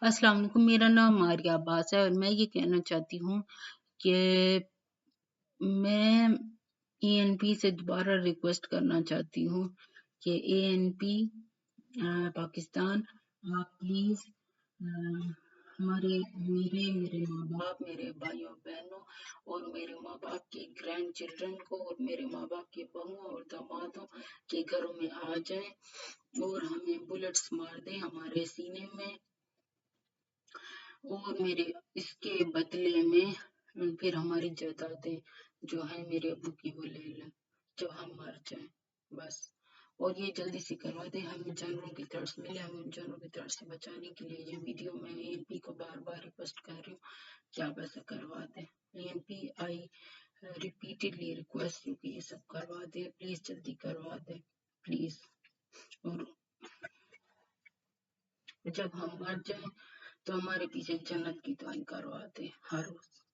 अस्सलाम वालेकुम, मेरा नाम मारिया अब्बास है और मैं ये कहना चाहती हूँ कि मैं एएनपी से दोबारा रिक्वेस्ट करना चाहती हूँ कि एएनपी पाकिस्तान, आप प्लीज हमारे मेरे मेरे माँ बाप, मेरे भाइयों बहनों और मेरे माँ बाप के ग्रैंड चिल्ड्रन को और मेरे माँ बाप के बहुओं और दामादों के घरों में आ जाएं और हमें बुलेट्स मार दें हमारे सीने में, और मेरे इसके बदले में फिर हमारी जायदादें जो है मेरे अब्बू की वो ले लें जब हम मर जाएं, बस। और ये जल्दी से करवा दें, हमें जानवरों की तरफ से मिले, हमें जानवरों की तरफ से बचाने के लिए ये वीडियो में एएनपी को बार बार रिक्वेस्ट कर रही हूँ कि आप ऐसा करवा दें। ANP I repeatedly request you कि ये सब करवा दें, प्लीज जल्दी करवा दें प्लीज। और जब हम मर जाएं तो हमारे पीछे जन्नत की दुआएं करवाते हर रोज।